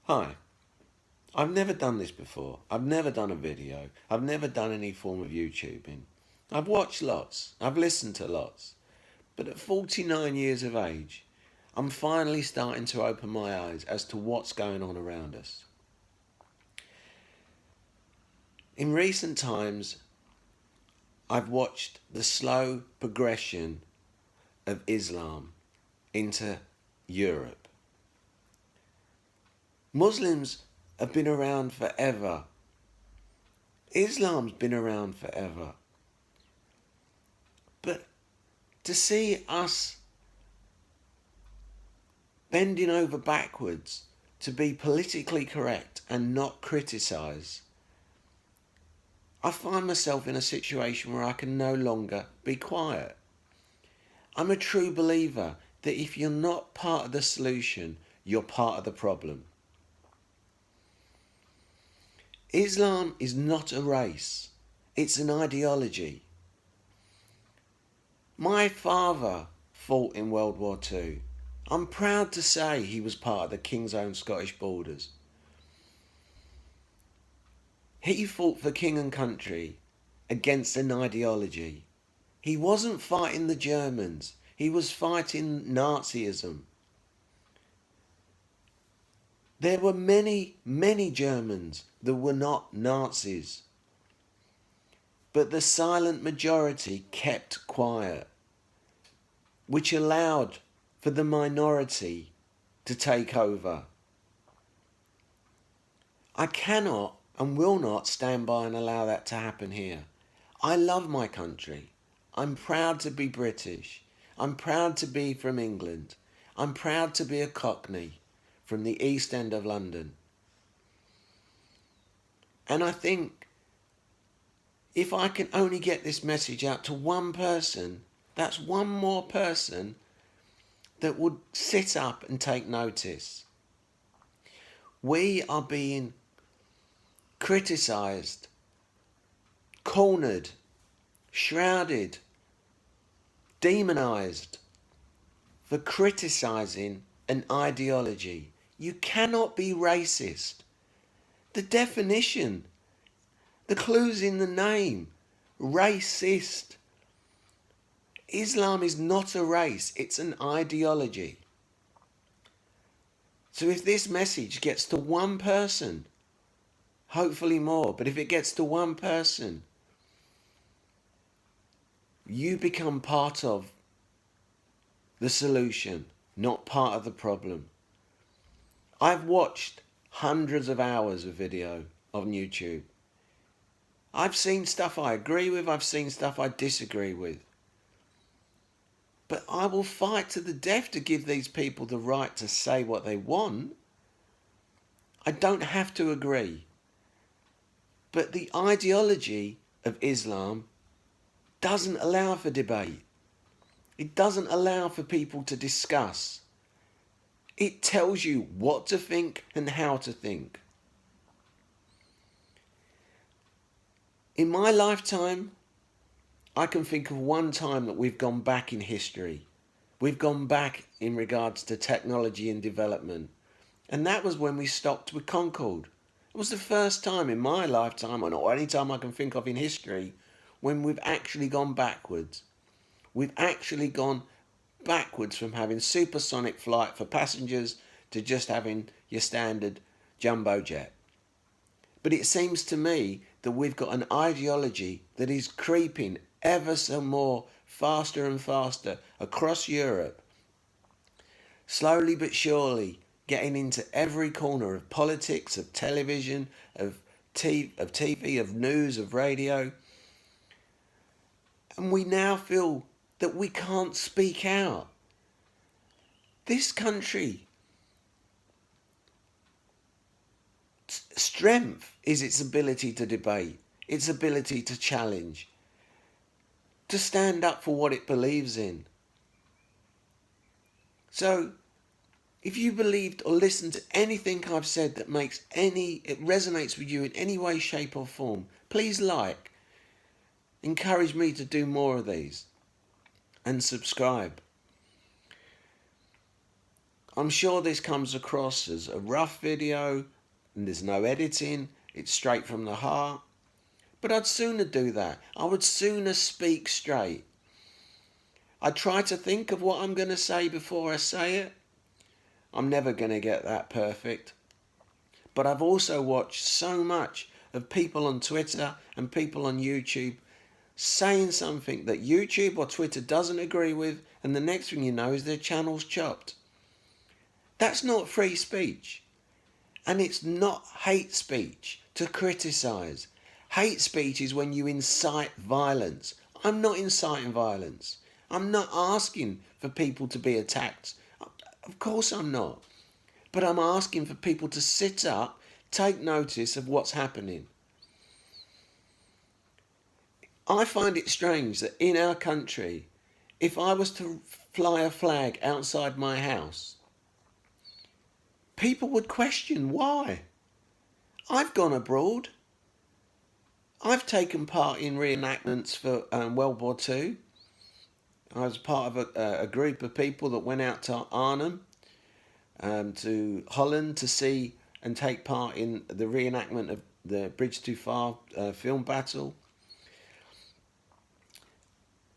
Hi, I've never done this before. I've never done a video. I've never done any form of YouTubing. I've watched lots. I've listened to lots. But at 49 years of age, I'm finally starting to open my eyes as to what's going on around us. In recent times, I've watched the slow progression of Islam into Europe. Muslims have been around forever. Islam's been around forever. But to see us bending over backwards to be politically correct and not criticise, I find myself in a situation where I can no longer be quiet. I'm a true believer that if you're not part of the solution, you're part of the problem. Islam is not a race, it's an ideology. My father fought in World War II. I'm proud to say he was part of the King's Own Scottish Borders. He fought for king and country against an ideology. He wasn't fighting the Germans. He was fighting Nazism. There were many, many Germans that were not Nazis. But the silent majority kept quiet, which allowed for the minority to take over. I cannot and will not stand by and allow that to happen here. I love my country. I'm proud to be British. I'm proud to be from England. I'm proud to be a Cockney from the East End of London. And I think if I can only get this message out to one person, that's one more person that would sit up and take notice. We are being criticised, cornered, shrouded, demonised for criticising an ideology. You cannot be racist. The definition, the clue's in the name, racist. Islam is not a race, it's an ideology. So if this message gets to one person, hopefully more, but if it gets to one person, you become part of the solution, not part of the problem. I've watched hundreds of hours of video on YouTube. I've seen stuff I agree with, I've seen stuff I disagree with. But I will fight to the death to give these people the right to say what they want. I don't have to agree. But the ideology of Islam doesn't allow for debate. It doesn't allow for people to discuss. It tells you what to think and how to think. In my lifetime, I can think of one time that we've gone back in history. We've gone back in regards to technology and development. And that was when we stopped with Concorde. It was the first time in my lifetime, or any time I can think of in history, when we've actually gone backwards. We've actually gone backwards from having supersonic flight for passengers to just having your standard jumbo jet. But it seems to me that we've got an ideology that is creeping ever so more faster and faster across Europe, slowly but surely getting into every corner of politics, of television, of TV, of news, of radio. And we now feel that we can't speak out. This country, strength is its ability to debate, its ability to challenge, to stand up for what it believes in. So, if you believed or listened to anything I've said that it resonates with you in any way, shape or form, please encourage me to do more of these, and subscribe. I'm sure this comes across as a rough video and there's no editing, it's straight from the heart. But I'd sooner do that. I would sooner speak straight. I try to think of what I'm going to say before I say it. I'm never going to get that perfect. But I've also watched so much of people on Twitter and people on YouTube saying something that YouTube or Twitter doesn't agree with, and the next thing you know is their channel's chopped. That's not free speech. And it's not hate speech to criticise. Hate speech is when you incite violence. I'm not inciting violence. I'm not asking for people to be attacked. Of course I'm not. But I'm asking for people to sit up, take notice of what's happening. I find it strange that in our country, if I was to fly a flag outside my house, people would question why. I've gone abroad. I've taken part in reenactments for World War II. I was part of a group of people that went out to Arnhem, to Holland, to see and take part in the reenactment of the Bridge Too Far film battle.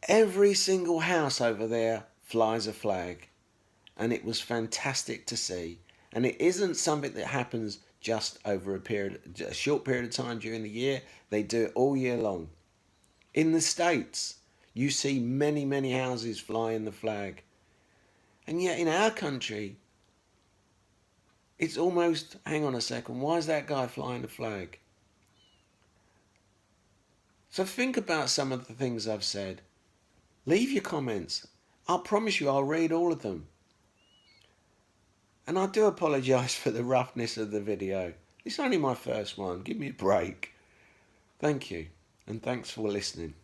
Every single house over there flies a flag, and it was fantastic to see. And it isn't something that happens just over a short period of time during the year. They do it all year long. In the States, you see many, many houses flying the flag. And yet in our country, it's almost, hang on a second, why is that guy flying the flag? So think about some of the things I've said. Leave your comments. I'll promise you I'll read all of them. And I do apologise for the roughness of the video. It's only my first one. Give me a break. Thank you. And thanks for listening.